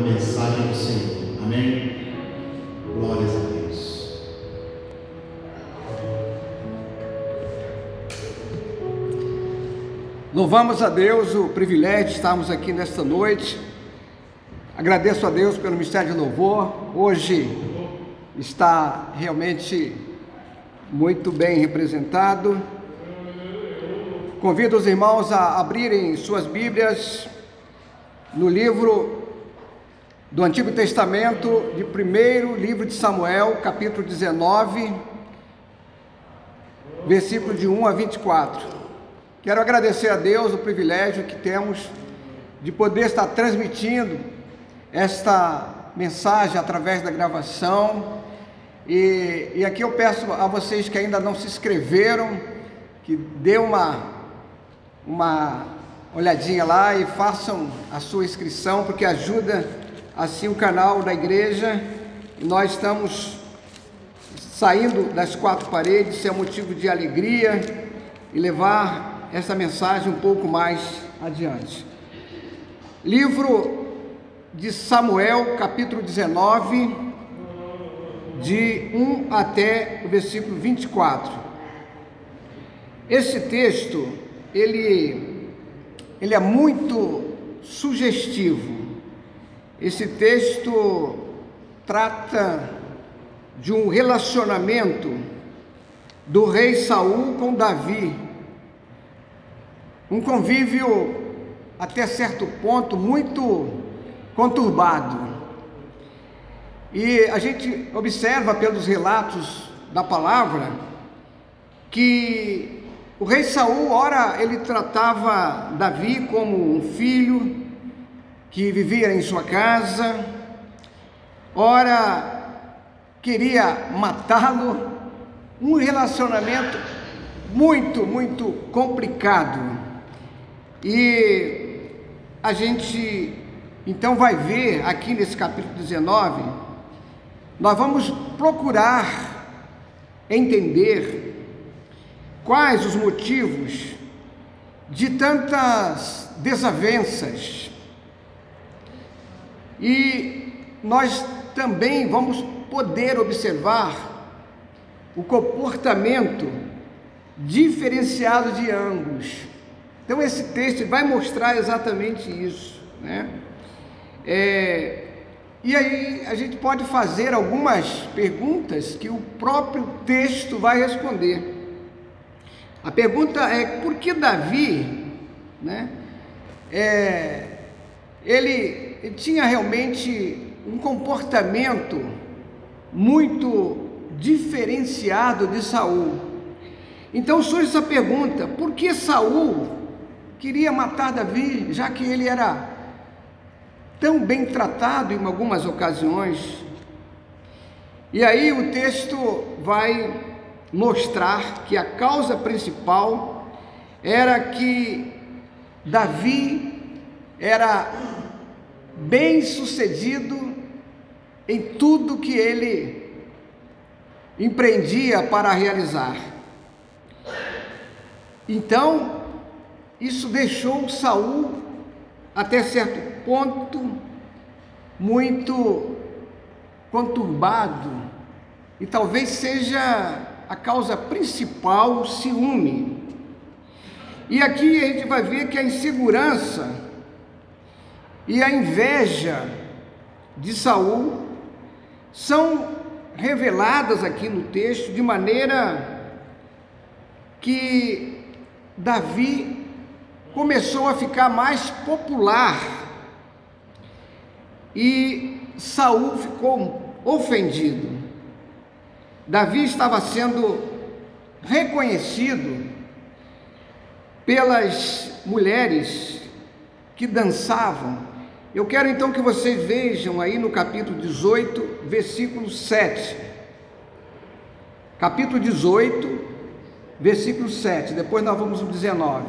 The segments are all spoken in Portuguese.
a mensagem do Senhor. Amém? Glórias a Deus. Louvamos a Deus o privilégio de estarmos aqui nesta noite. Agradeço a Deus pelo Ministério de Louvor. Hoje está realmente muito bem representado. Convido os irmãos a abrirem suas Bíblias no livro do Antigo Testamento, de primeiro livro de Samuel, capítulo 19, versículo de 1 a 24. Quero agradecer a Deus o privilégio que temos de poder estar transmitindo esta mensagem através da gravação. E aqui eu peço a vocês que ainda não se inscreveram, que dê uma olhadinha lá e façam a sua inscrição, porque ajuda assim o canal da igreja. E nós estamos saindo das quatro paredes, isso é motivo de alegria, e levar essa mensagem um pouco mais adiante. Livro de Samuel, capítulo 19, de 1 até o versículo 24. Esse texto, ele é muito sugestivo. Esse texto trata de um relacionamento do rei Saul com Davi, um convívio até certo ponto muito conturbado. E a gente observa pelos relatos da palavra que o rei Saul, ora, ele tratava Davi como um filho que vivia em sua casa, ora, queria matá-lo. Um relacionamento muito complicado. E a gente então vai ver aqui nesse capítulo 19, nós vamos procurar entender quais os motivos de tantas desavenças. E nós também vamos poder observar o comportamento diferenciado de ambos. Então esse texto vai mostrar exatamente isso, né? E aí a gente pode fazer algumas perguntas que o próprio texto vai responder. A pergunta é: por que Davi, né, ele tinha realmente um comportamento muito diferenciado de Saul? Então surge essa pergunta: por que Saul queria matar Davi, já que ele era tão bem tratado em algumas ocasiões? E aí o texto vai mostrar que a causa principal era que Davi era bem sucedido em tudo que ele empreendia para realizar. Então, isso deixou Saul, até certo ponto, muito conturbado, e talvez seja a causa principal, o ciúme. E aqui a gente vai ver que a insegurança e a inveja de Saul são reveladas aqui no texto, de maneira que Davi começou a ficar mais popular e Saul ficou ofendido. Davi estava sendo reconhecido pelas mulheres que dançavam. Eu quero então que vocês vejam aí no capítulo 18, versículo 7. Capítulo 18, versículo 7, depois nós vamos no 19.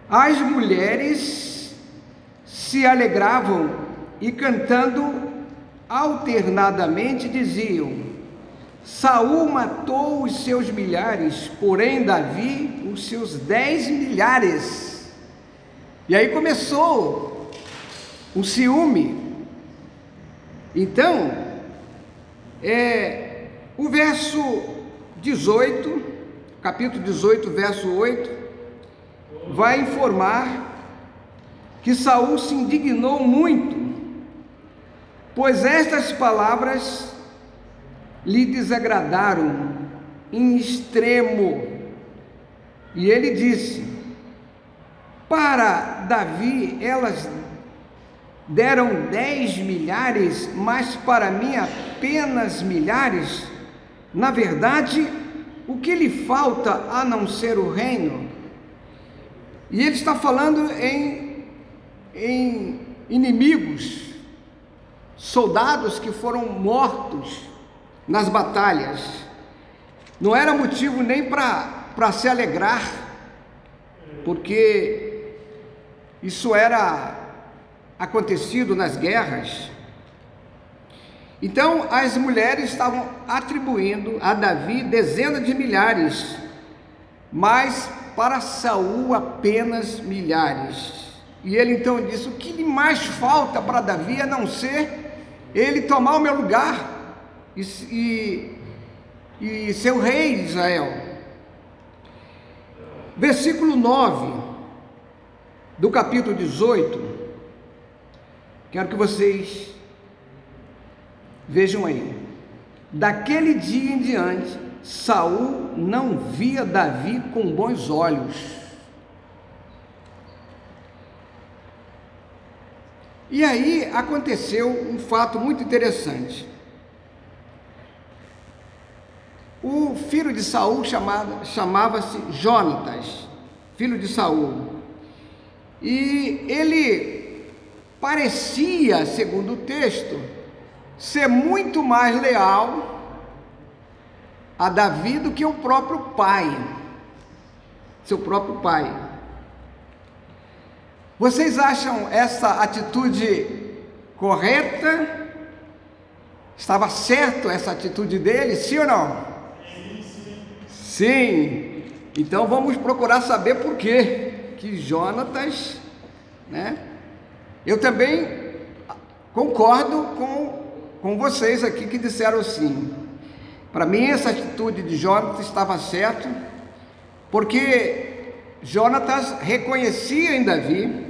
As mulheres se alegravam e, cantando alternadamente, diziam: Saul matou os seus milhares, porém Davi os seus 10 milhares. E aí começou o ciúme Então, o verso 18, capítulo 18, verso 8, vai informar que Saul se indignou muito, pois estas palavras lhe desagradaram em extremo. E ele disse: para Davi elas deram 10 milhares, mas para mim apenas milhares. Na verdade, o que lhe falta a não ser o reino? E ele está falando em inimigos, soldados que foram mortos nas batalhas. Não era motivo nem para se alegrar, porque isso era acontecido nas guerras. Então as mulheres estavam atribuindo a Davi dezenas de milhares, mas para Saul apenas milhares. E ele então disse: o que lhe mais falta para Davi a não ser ele tomar o meu lugar e ser o rei de Israel. Versículo 9 do capítulo 18, quero que vocês vejam aí. Daquele dia em diante, Saul não via Davi com bons olhos. E aí aconteceu um fato muito interessante. O filho de Saul chamava-se Jonatas, filho de Saul. E ele parecia, segundo o texto, ser muito mais leal a Davi do que o próprio pai, seu próprio pai. Vocês acham essa atitude correta? Estava certo essa atitude dele, sim ou não? Sim. Então vamos procurar saber por quê que Jonatas, né? Eu também concordo com vocês aqui que disseram sim. Para mim essa atitude de Jonatas estava certa, porque Jonatas reconhecia em Davi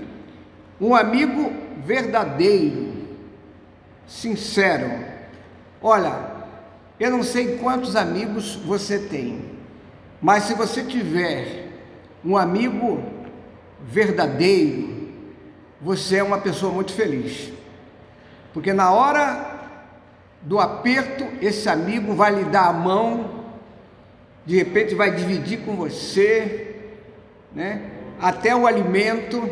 um amigo verdadeiro, sincero. Olha, eu não sei quantos amigos você tem, mas se você tiver um amigo verdadeiro, você é uma pessoa muito feliz, porque na hora do aperto, esse amigo vai lhe dar a mão, de repente vai dividir com você, né? Até o alimento.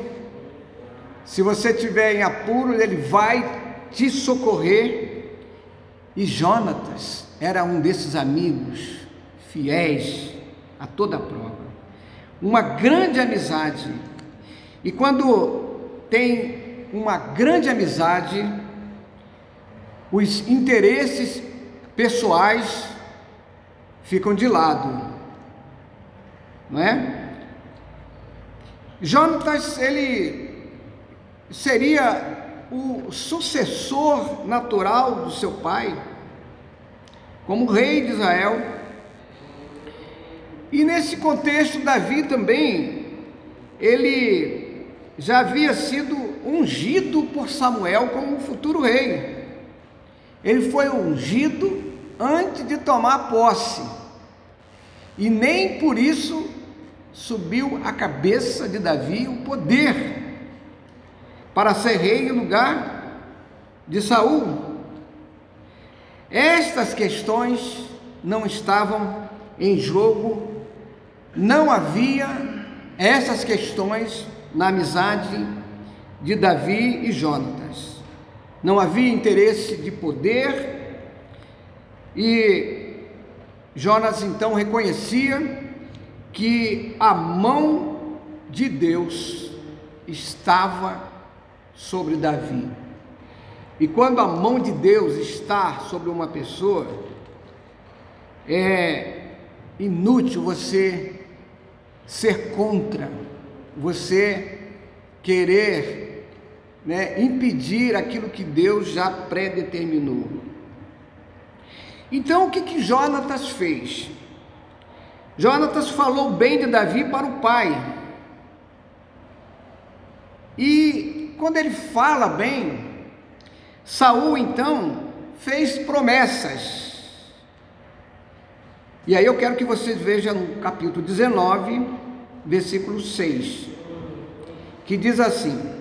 Se você estiver em apuro, ele vai te socorrer. E Jonatas era um desses amigos fiéis a toda prova, uma grande amizade. E quando tem uma grande amizade, os interesses pessoais ficam de lado, não é? Jonatas, ele seria o sucessor natural do seu pai, como rei de Israel. E nesse contexto, Davi também, ele já havia sido ungido por Samuel como futuro rei. Ele foi ungido antes de tomar posse, e nem por isso subiu a cabeça de Davi o poder para ser rei em lugar de Saul. Estas questões não estavam em jogo, não havia essas questões na amizade de Davi e Jonatas. Não havia interesse de poder, e Jonatas então reconhecia que a mão de Deus estava sobre Davi. E quando a mão de Deus está sobre uma pessoa, é inútil você ser contra, você querer né, impedir aquilo que Deus já predeterminou. Então o que Jonatas fez? Jonatas falou bem de Davi para o pai. E quando ele fala bem, Saul então fez promessas. E aí eu quero que vocês vejam no capítulo 19, versículo 6, que diz assim: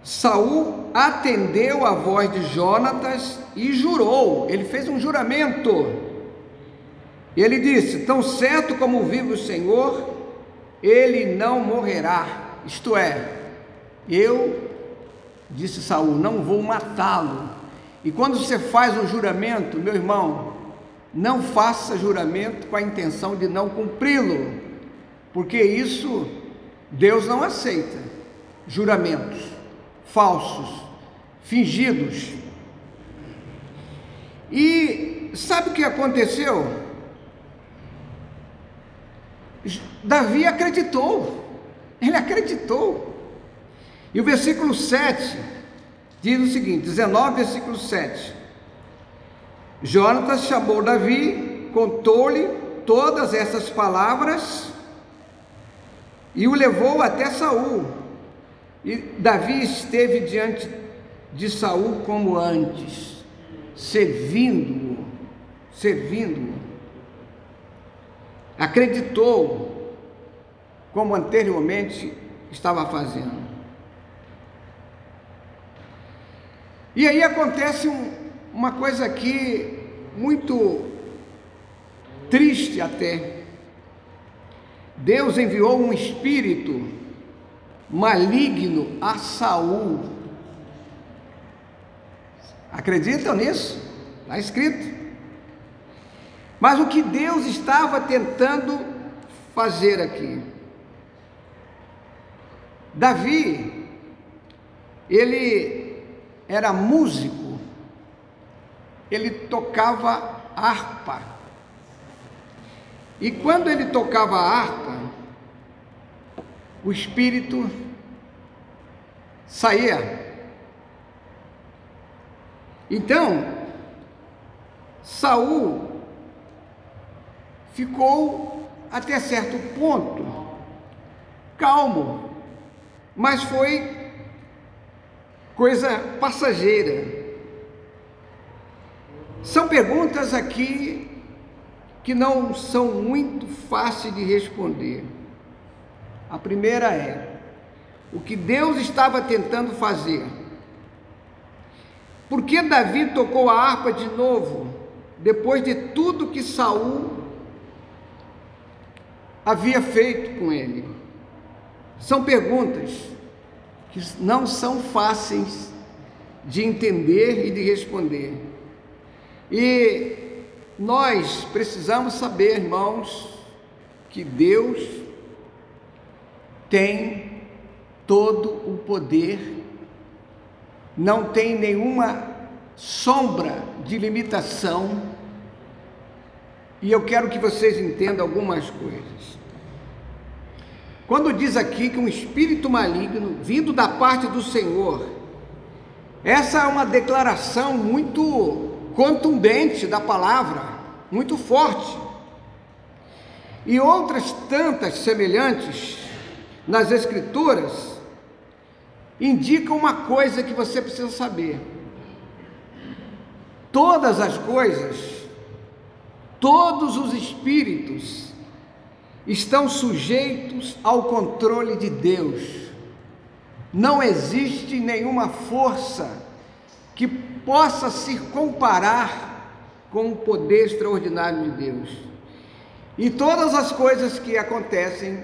Saul atendeu a voz de Jonatas e jurou. Ele fez um juramento. Ele disse: tão certo como vive o Senhor, ele não morrerá. Isto é, eu, disse Saul, não vou matá-lo. E quando você faz um juramento, meu irmão, não faça juramento com a intenção de não cumpri-lo, porque isso Deus não aceita. Juramentos falsos, fingidos. E sabe o que aconteceu? Davi acreditou, ele acreditou. E o versículo 7 diz o seguinte, 19, versículo 7: Jonatas chamou Davi, contou-lhe todas essas palavras e o levou até Saul. E Davi esteve diante de Saul como antes, servindo-o, acreditou como anteriormente estava fazendo. E aí acontece uma coisa aqui muito triste até. Deus enviou um espírito maligno a Saul. Acreditam nisso? Está escrito. Mas o que Deus estava tentando fazer aqui? Davi, ele era músico, ele tocava harpa. E quando ele tocava harpa, o espírito saía. Então, Saul ficou até certo ponto calmo, mas foi coisa passageira. São perguntas aqui que não são muito fáceis de responder. A primeira é: o que Deus estava tentando fazer? Por que Davi tocou a harpa de novo, depois de tudo que Saul havia feito com ele? São perguntas que não são fáceis de entender e de responder. E nós precisamos saber, irmãos, que Deus tem todo o poder, não tem nenhuma sombra de limitação. E eu quero que vocês entendam algumas coisas. Quando diz aqui que um espírito maligno vindo da parte do Senhor, essa é uma declaração muito contundente da palavra, muito forte. E outras tantas semelhantes nas Escrituras indicam uma coisa que você precisa saber: todas as coisas, todos os espíritos estão sujeitos ao controle de Deus. Não existe nenhuma força que possa se comparar com o poder extraordinário de Deus. E todas as coisas que acontecem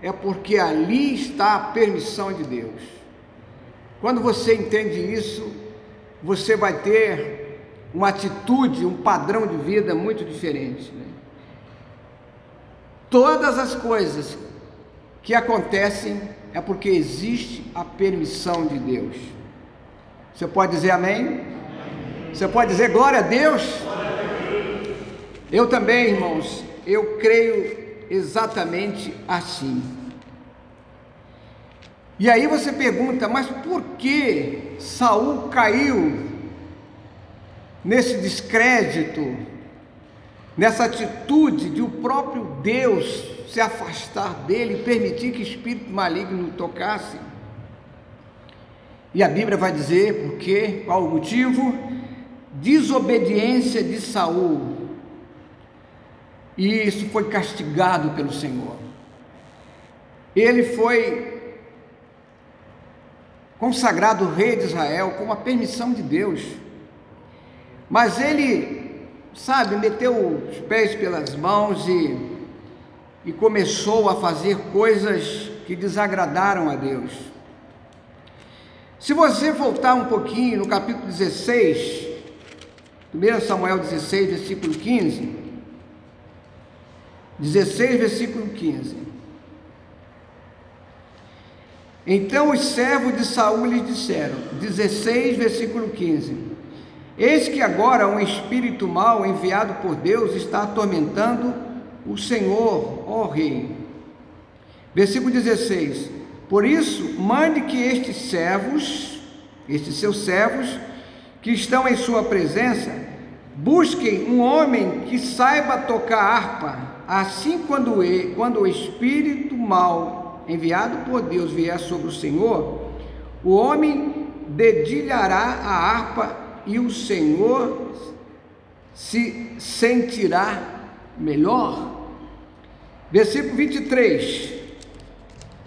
é porque ali está a permissão de Deus. Quando você entende isso, você vai ter uma atitude, um padrão de vida muito diferente, né? Todas as coisas que acontecem é porque existe a permissão de Deus. Você pode dizer amém? Você pode dizer glória a Deus? Eu também, irmãos, eu creio exatamente assim. E aí você pergunta, mas por que Saul caiu nesse descrédito, nessa atitude de o próprio Deus se afastar dele e permitir que espírito maligno o tocasse? E a Bíblia vai dizer por quê, qual o motivo? Desobediência de Saul. E isso foi castigado pelo Senhor. Ele foi consagrado rei de Israel com a permissão de Deus. Mas ele, meteu os pés pelas mãos e começou a fazer coisas que desagradaram a Deus. Se você voltar um pouquinho no capítulo 16, 1 Samuel 16, versículo 15, 16, versículo 15. Então os servos de Saul lhes disseram, 16, versículo 15, eis que agora um espírito mau enviado por Deus está atormentando o Senhor, ó rei. Versículo 16, por isso mande que estes seus servos, que estão em sua presença, busquem um homem que saiba tocar harpa, assim quando o espírito mau enviado por Deus vier sobre o Senhor, o homem dedilhará a harpa e o Senhor se sentirá melhor. Versículo 23,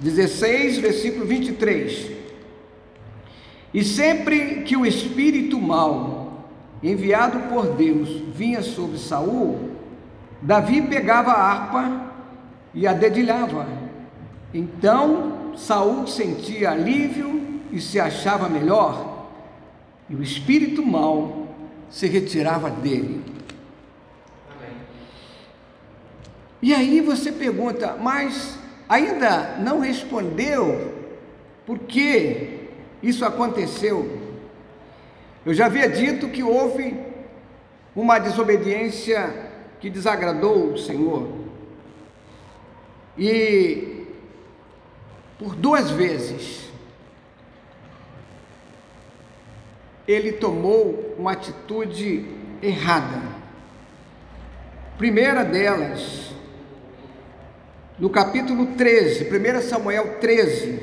16, versículo 23, e sempre que o espírito mau enviado por Deus vinha sobre Saul, Davi pegava a harpa e a dedilhava. Então Saul sentia alívio e se achava melhor, e o espírito mau se retirava dele. E aí você pergunta, mas ainda não respondeu por que isso aconteceu? Eu já havia dito que houve uma desobediência que desagradou o Senhor, e por 2 vezes ele tomou uma atitude errada. Primeira delas, no capítulo 13, 1 Samuel 13,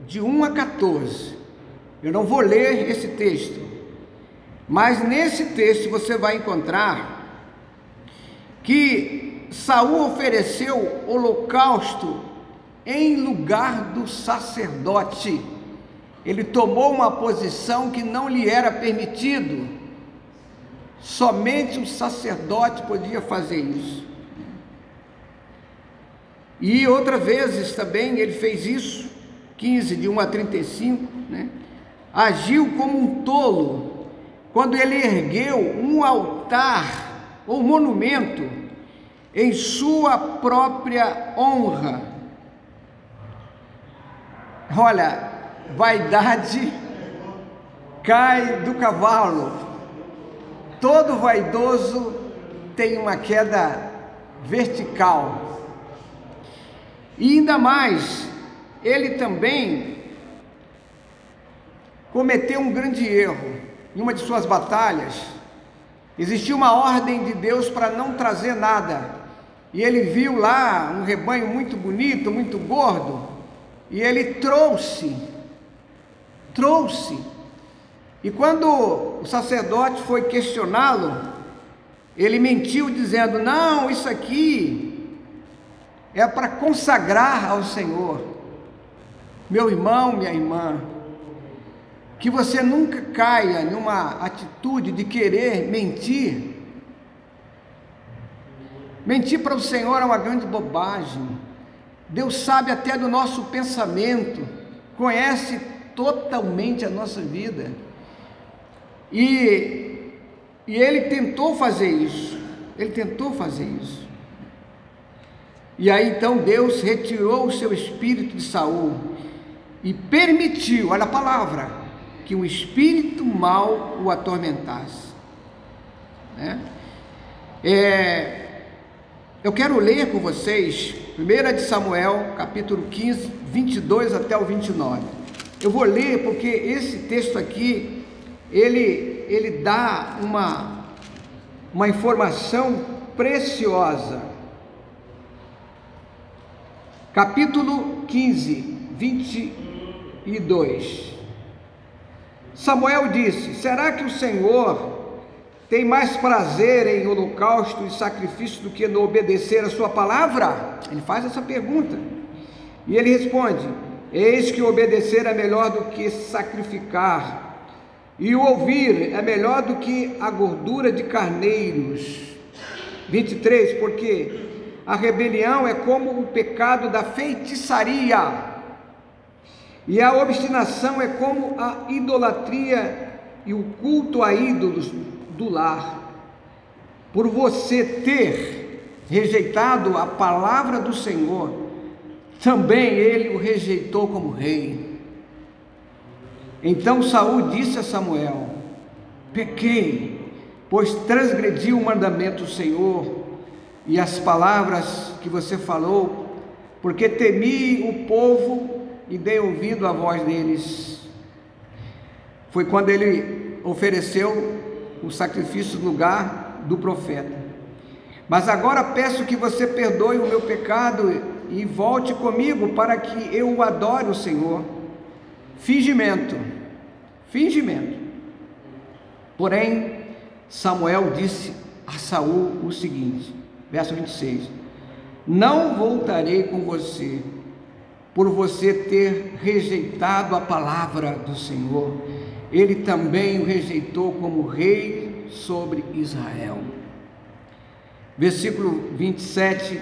de 1 a 14, eu não vou ler esse texto, mas nesse texto você vai encontrar que Saul ofereceu holocausto em lugar do sacerdote. Ele tomou uma posição que não lhe era permitido, somente o sacerdote podia fazer isso. E outras vezes também ele fez isso, 15, de 1 a 35, agiu como um tolo, quando ele ergueu um altar ou monumento em sua própria honra. Olha, vaidade cai do cavalo, todo vaidoso tem uma queda vertical. E ainda mais, ele também cometeu um grande erro. Em uma de suas batalhas, existia uma ordem de Deus para não trazer nada, e ele viu lá um rebanho muito bonito, muito gordo, e ele trouxe, e quando o sacerdote foi questioná-lo, ele mentiu dizendo, não, isso aqui é para consagrar ao Senhor. Meu irmão, minha irmã, que você nunca caia numa atitude de querer mentir. Mentir para o Senhor é uma grande bobagem. Deus sabe até do nosso pensamento, conhece totalmente a nossa vida, e ele tentou fazer isso, e aí então Deus retirou o seu espírito de Saul, e permitiu, olha a palavra, que um espírito mau o atormentasse, Eu quero ler com vocês 1 de Samuel, capítulo 15, 22 até o 29. Eu vou ler porque esse texto aqui, ele dá uma informação preciosa. Capítulo 15, 22. Samuel disse: será que o Senhor tem mais prazer em holocausto e sacrifício do que no obedecer a sua palavra? Ele faz essa pergunta. E ele responde: eis que obedecer é melhor do que sacrificar, e o ouvir é melhor do que a gordura de carneiros. 23, porque a rebelião é como o pecado da feitiçaria, e a obstinação é como a idolatria e o culto a ídolos do lar. Por você ter rejeitado a palavra do Senhor, também ele o rejeitou como rei. Então Saul disse a Samuel: pequei, pois transgredi o mandamento do Senhor e as palavras que você falou, porque temi o povo e dei ouvido à voz deles. Foi quando ele ofereceu o sacrifício no lugar do profeta. Mas agora peço que você perdoe o meu pecado e volte comigo para que eu adore o Senhor. Fingimento. Porém, Samuel disse a Saul o seguinte, verso 26: não voltarei com você, por você ter rejeitado a palavra do Senhor. Ele também o rejeitou como rei sobre Israel. Versículo 27.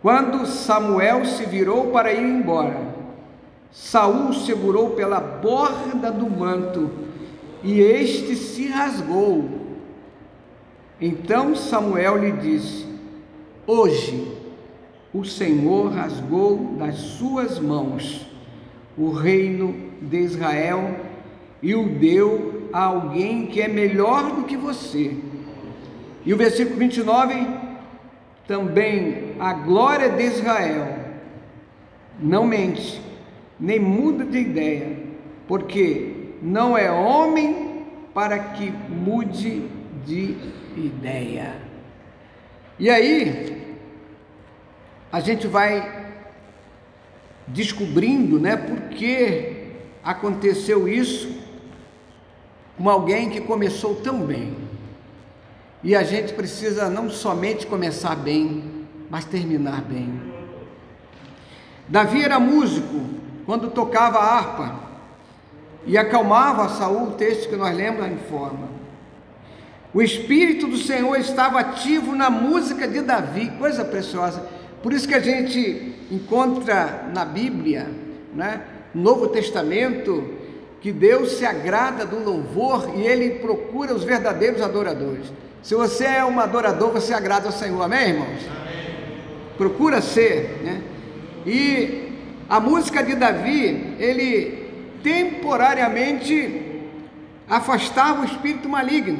Quando Samuel se virou para ir embora, Saul segurou pela borda do manto, e este se rasgou. Então Samuel lhe disse: hoje o Senhor rasgou das suas mãos o reino de Israel e o deu a alguém que é melhor do que você. E o versículo 29, também a glória de Israel não mente, nem muda de ideia, porque não é homem para que mude de ideia. E aí a gente vai descobrindo, por que aconteceu isso com alguém que começou tão bem. E a gente precisa não somente começar bem, mas terminar bem. Davi era músico quando tocava a harpa e acalmava Saul, o texto que nós lemos informa. O Espírito do Senhor estava ativo na música de Davi, coisa preciosa. Por isso que a gente encontra na Bíblia, no Novo Testamento, que Deus se agrada do louvor e Ele procura os verdadeiros adoradores. Se você é um adorador, você agrada ao Senhor, amém, irmãos? Amém. Procura ser, E a música de Davi, ele temporariamente afastava o espírito maligno.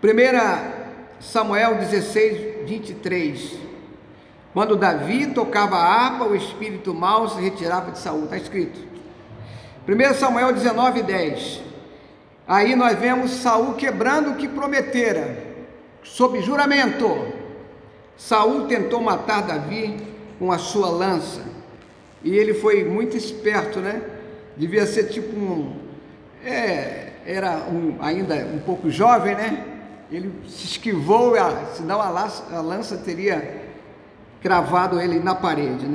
1 Samuel 16, 23. Quando Davi tocava a harpa, o espírito mau se retirava de Saul. Está escrito. 1 Samuel 19, 10. Aí nós vemos Saul quebrando o que prometera, sob juramento. Saul tentou matar Davi com a sua lança, e ele foi muito esperto, Devia ser tipo era ainda um pouco jovem, Ele se esquivou, senão a lança teria cravado ele na parede,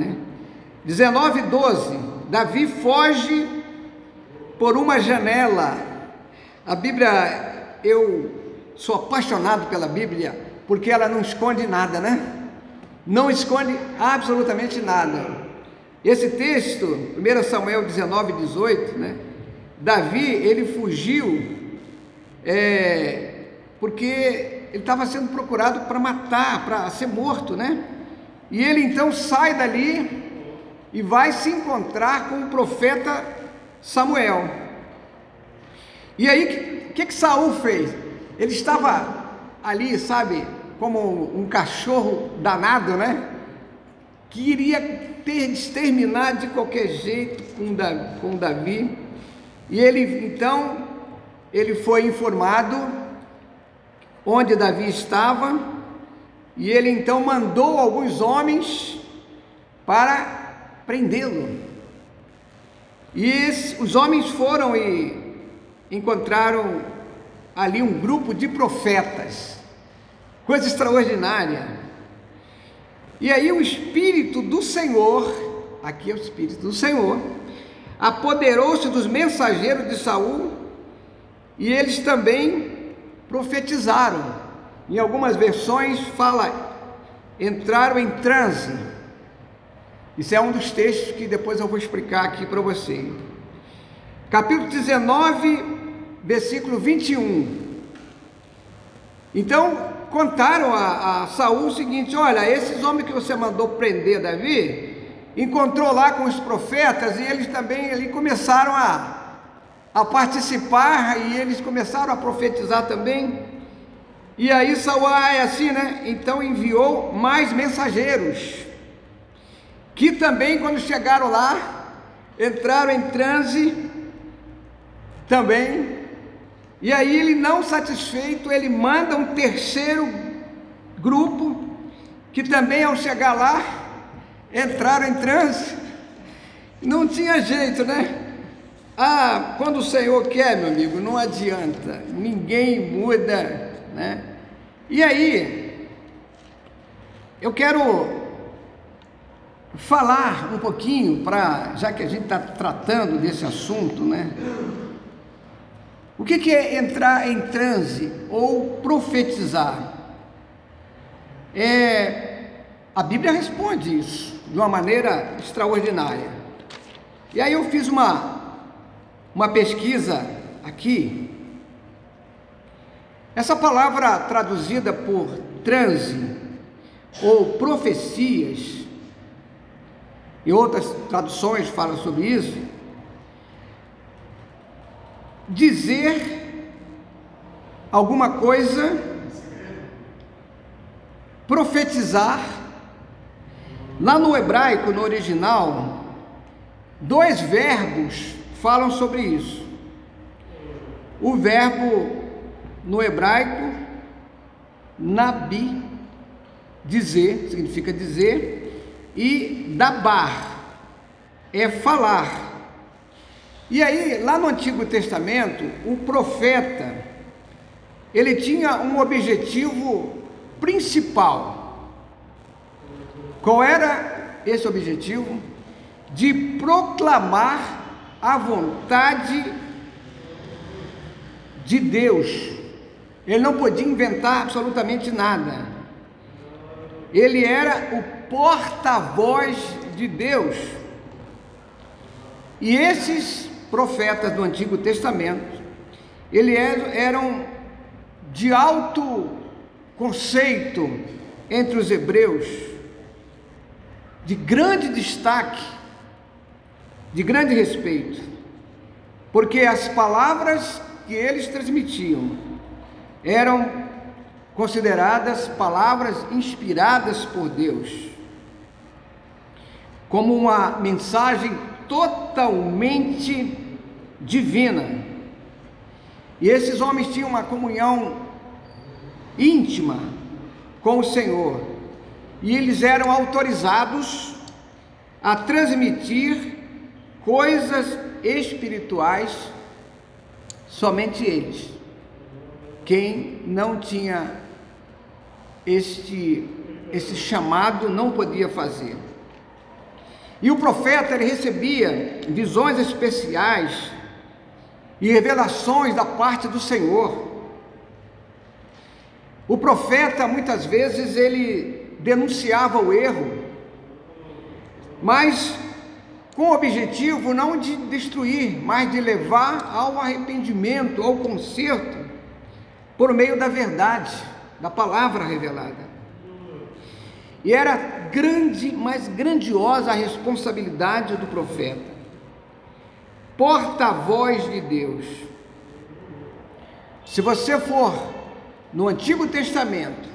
19, 12. Davi foge por uma janela. A Bíblia, eu sou apaixonado pela Bíblia, porque ela não esconde nada, Não esconde absolutamente nada. Esse texto, 1 Samuel 19, 18, Davi, ele fugiu, porque ele estava sendo procurado para matar, para ser morto, E ele então sai dali e vai se encontrar com o profeta Samuel. E aí, o que Saul fez? Ele estava ali, como um cachorro danado, né? Queria exterminar de qualquer jeito com Davi. E ele foi informado onde Davi estava, e ele então mandou alguns homens para prendê-lo. E os homens foram e encontraram ali um grupo de profetas, coisa extraordinária. E aí o Espírito do Senhor, aqui é o Espírito do Senhor, apoderou-se dos mensageiros de Saul, e eles também profetizaram. Em algumas versões fala, entraram em transe. Isso é um dos textos que depois eu vou explicar aqui para você. Capítulo 19, versículo 21. Então contaram a Saul o seguinte: olha, esses homens que você mandou prender Davi, encontrou lá com os profetas, e eles também ali começaram a participar, e eles começaram a profetizar também. E aí Saul, é assim, né? Então enviou mais mensageiros, que também, quando chegaram lá, entraram em transe também. E aí ele, não satisfeito, ele manda um terceiro grupo, que também, ao chegar lá, entraram em transe. Não tinha jeito, né? Quando o Senhor quer, meu amigo, não adianta, ninguém muda, né? E aí eu quero falar um pouquinho, já que a gente está tratando desse assunto, né? O que é entrar em transe ou profetizar? A Bíblia responde isso de uma maneira extraordinária. E aí eu fiz uma pesquisa aqui. Essa palavra traduzida por transe ou profecias, e outras traduções falam sobre isso, dizer alguma coisa, profetizar. Lá no hebraico, no original, 2 verbos falam sobre isso. O verbo no hebraico, nabi, dizer, significa dizer, e dabar, é falar. E aí, lá no Antigo Testamento, o profeta, ele tinha um objetivo principal. Qual era esse objetivo? De proclamar a vontade de Deus. Ele não podia inventar absolutamente nada. Ele era o porta-voz de Deus. E esses profetas do Antigo Testamento, eles eram de alto conceito entre os hebreus, de grande destaque, de grande respeito, porque as palavras que eles transmitiam eram consideradas palavras inspiradas por Deus, como uma mensagem totalmente divina. E esses homens tinham uma comunhão íntima com o Senhor, e eles eram autorizados a transmitir coisas espirituais, somente eles. Quem não tinha esse chamado não podia fazer. E o profeta, ele recebia visões especiais e revelações da parte do Senhor. O profeta, muitas vezes, ele denunciava o erro, mas com o objetivo não de destruir, mas de levar ao arrependimento, ao conserto, por meio da verdade, da palavra revelada. E era grande, mas grandiosa a responsabilidade do profeta, porta-voz de Deus. Se você for no Antigo Testamento,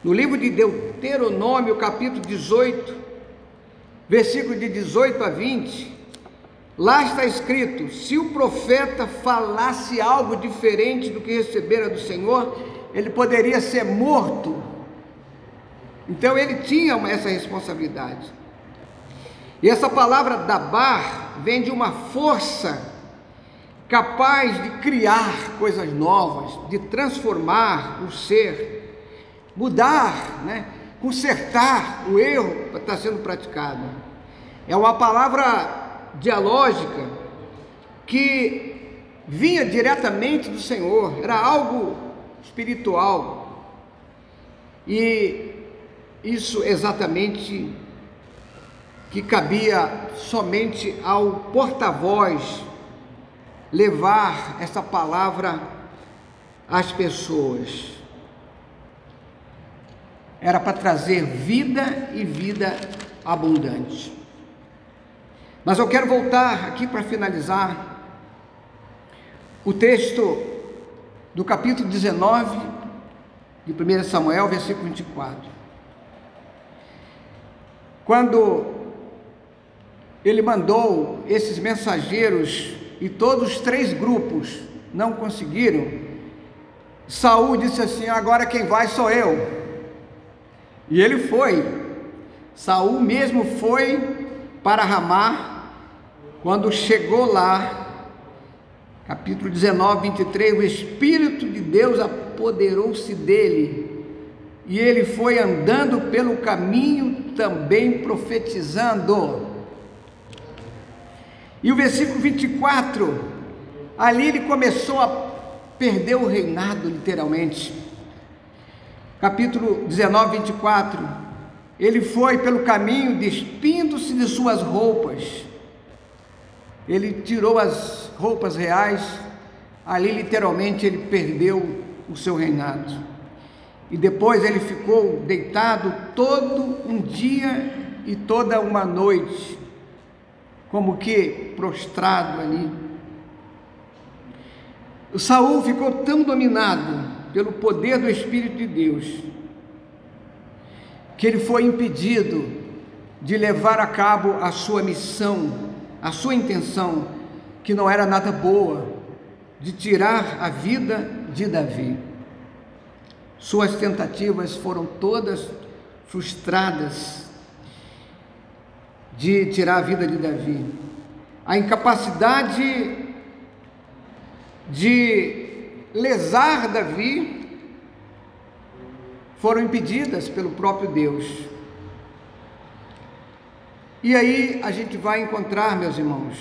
no livro de Deuteronômio, capítulo 18, versículo de 18 a 20, lá está escrito: se o profeta falasse algo diferente do que recebera do Senhor, ele poderia ser morto. Então ele tinha essa responsabilidade. E essa palavra dabar vem de uma força capaz de criar coisas novas, de transformar o ser, mudar, consertar o erro que está sendo praticado. É uma palavra dialógica que vinha diretamente do Senhor, era algo espiritual. E isso exatamente que cabia somente ao porta-voz levar essa palavra às pessoas. Era para trazer vida e vida abundante. Mas eu quero voltar aqui para finalizar o texto do capítulo 19 de 1 Samuel, versículo 24. Quando ele mandou esses mensageiros e todos os 3 grupos não conseguiram, Saul disse assim: agora quem vai sou eu. E ele foi. Saul mesmo foi para Ramá. Quando chegou lá, capítulo 19, 23, o Espírito de Deus apoderou-se dele, e ele foi andando pelo caminho também profetizando. E o versículo 24, ali ele começou a perder o reinado, literalmente. Capítulo 19, 24, ele foi pelo caminho despindo-se de suas roupas. Ele tirou as roupas reais, ali literalmente ele perdeu o seu reinado. E depois ele ficou deitado todo um dia e toda uma noite, como que prostrado ali. O Saul ficou tão dominado pelo poder do Espírito de Deus, que ele foi impedido de levar a cabo a sua missão, a sua intenção, que não era nada boa, de tirar a vida de Davi. Suas tentativas foram todas frustradas de tirar a vida de Davi. A incapacidade de lesar Davi foram impedidas pelo próprio Deus. E aí a gente vai encontrar, meus irmãos,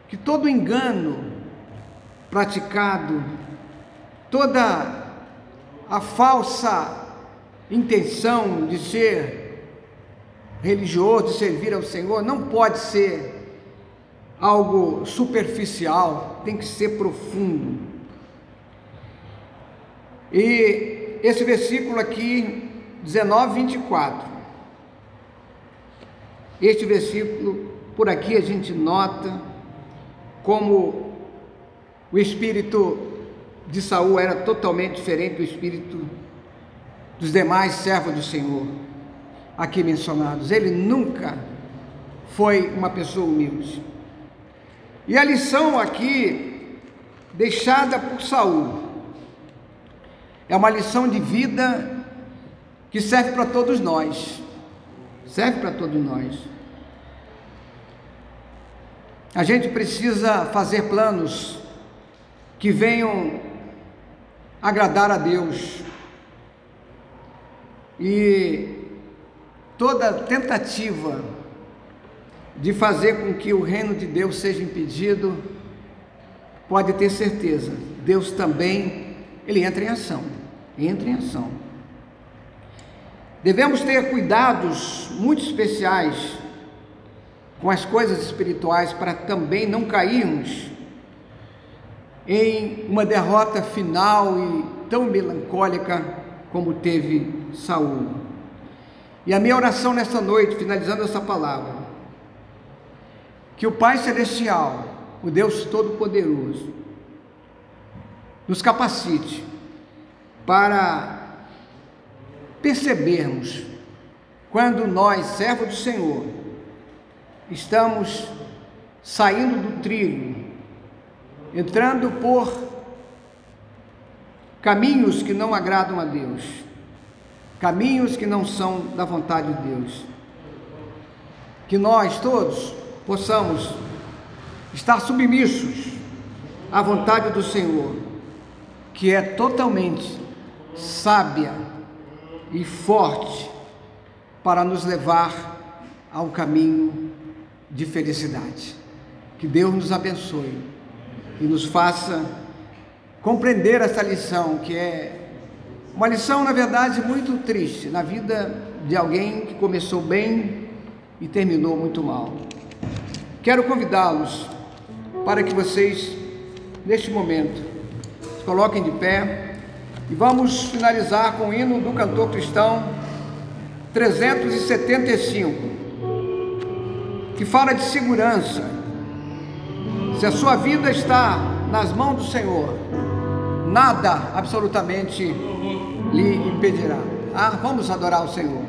que todo engano praticado, toda a falsa intenção de ser religioso, de servir ao Senhor, não pode ser algo superficial, tem que ser profundo. E esse versículo aqui, 19, 24, este versículo, por aqui a gente nota como o espírito de Saul era totalmente diferente do espírito dos demais servos do Senhor aqui mencionados. Ele nunca foi uma pessoa humilde. E a lição aqui deixada por Saul é uma lição de vida que serve para todos nós. Serve para todos nós. A gente precisa fazer planos que venham agradar a Deus. E toda tentativa de fazer com que o reino de Deus seja impedido, pode ter certeza, Deus também, Ele entra em ação, Devemos ter cuidados muito especiais com as coisas espirituais para também não cairmos em uma derrota final e tão melancólica como teve Saul. E a minha oração nesta noite, finalizando essa palavra, que o Pai Celestial, o Deus Todo-Poderoso, nos capacite para percebermos quando nós, servos do Senhor, estamos saindo do trilho, entrando por caminhos que não agradam a Deus, caminhos que não são da vontade de Deus. Que nós todos possamos estar submissos à vontade do Senhor, que é totalmente sábia e forte para nos levar a um caminho de felicidade. Que Deus nos abençoe e nos faça compreender essa lição, que é uma lição, na verdade, muito triste na vida de alguém que começou bem e terminou muito mal. Quero convidá-los para que vocês, neste momento, se coloquem de pé e vamos finalizar com o hino do cantor cristão 375, que fala de segurança. Se a sua vida está nas mãos do Senhor, nada absolutamente lhe impedirá. Vamos adorar o Senhor.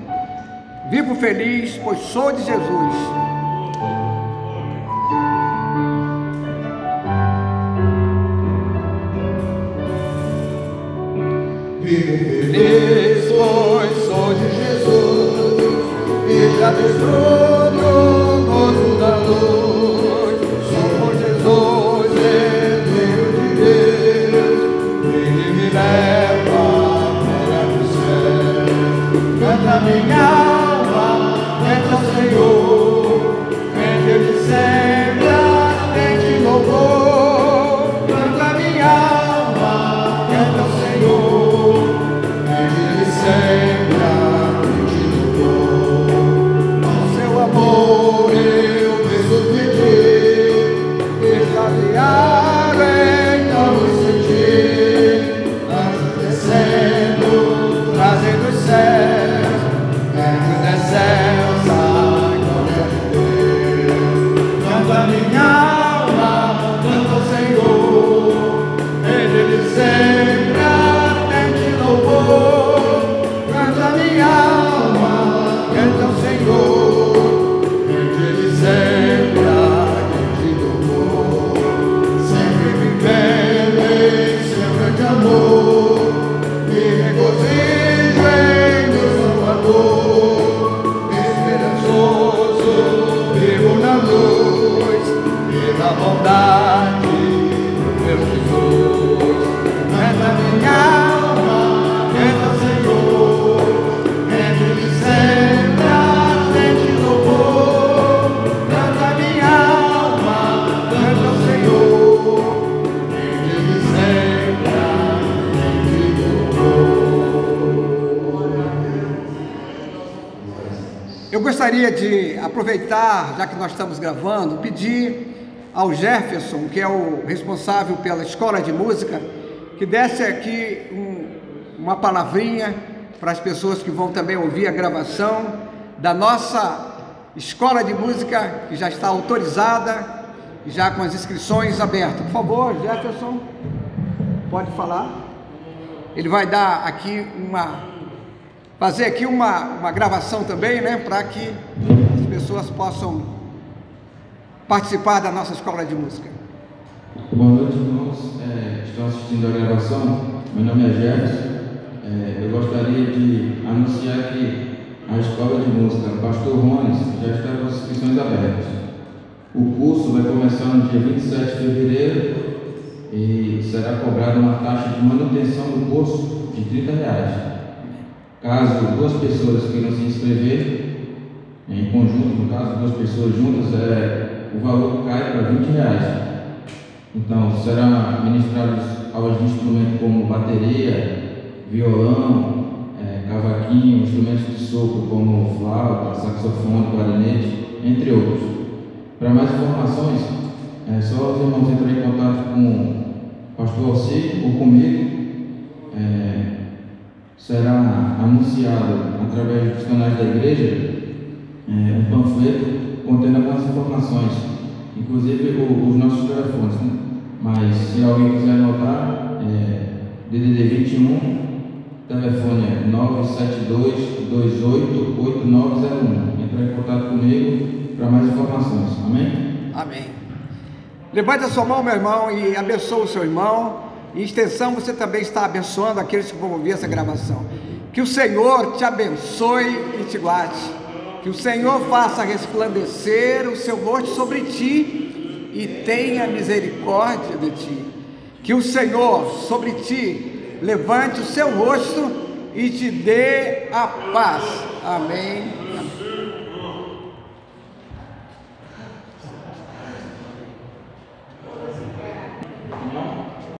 Vivo feliz, pois sou de Jesus. Vivo feliz, pois sou de Jesus, e já desfruto o gozo da luz. Sou por Jesus, Herdeiro de Deus, Ele me leva para o céu. Canta minha alma, canta o Senhor, canta Ele sempre, atende louvor. Canta minha alma, canta o Senhor, Ele sempre atende louvor. Com seu amor eu preciso pedir, extasiar então me sentir, descendo, trazendo os céus, dos céus a glória de Deus. Canta minha alma, canta o Senhor, Ele sempre atende louvor. Canta minha alma, canta o Senhor, Ele sempre atende louvor. Sempre vivendo em seu grande amor, me regozijo em meu Salvador. Esperançoso, vivo na luz, pela bondade do meu Jesus. Canta minha alma, canta o Senhor, Ele sempre atende louvor. Canta minha alma, canta o Senhor, Ele sempre atende louvor. Eu gostaria de aproveitar, já que nós estamos gravando, pedir ao Jefferson, que é o responsável pela escola de música, que desse aqui uma palavrinha para as pessoas que vão também ouvir a gravação da nossa escola de música, que já está autorizada, já com as inscrições abertas. Por favor, Jefferson, pode falar. Ele vai dar aqui fazer aqui uma gravação também, né, para que as pessoas possam participar da nossa escola de música. Boa noite, irmãos. Estão assistindo a gravação. Meu nome é Jefferson. Eu gostaria de anunciar que a escola de música Pastor Rones já está com as inscrições abertas. O curso vai começar no dia 27 de fevereiro e será cobrada uma taxa de manutenção do curso de R$30. Caso duas pessoas queiram se inscrever, em conjunto, no caso, duas pessoas juntas, o valor cai para R$20. Então, serão ministrados aulas de instrumentos como bateria, violão, cavaquinho, instrumentos de sopro como flauta, saxofone, clarinete, entre outros. Para mais informações, é só os irmãos entrarem em contato com o pastor Alcir ou comigo. Será anunciado através dos canais da igreja um panfleto contendo algumas informações, inclusive os nossos telefones, né? Mas se alguém quiser anotar, DDD 21 telefone é 972-28-8901. Entre em contato comigo para mais informações. Amém? Amém. Levante a sua mão, meu irmão, e abençoe o seu irmão. Em extensão, você também está abençoando aqueles que vão ouvir essa gravação. Que o Senhor te abençoe e te guarde. Que o Senhor faça resplandecer o seu rosto sobre ti e tenha misericórdia de ti. Que o Senhor sobre ti levante o seu rosto e te dê a paz. Amém.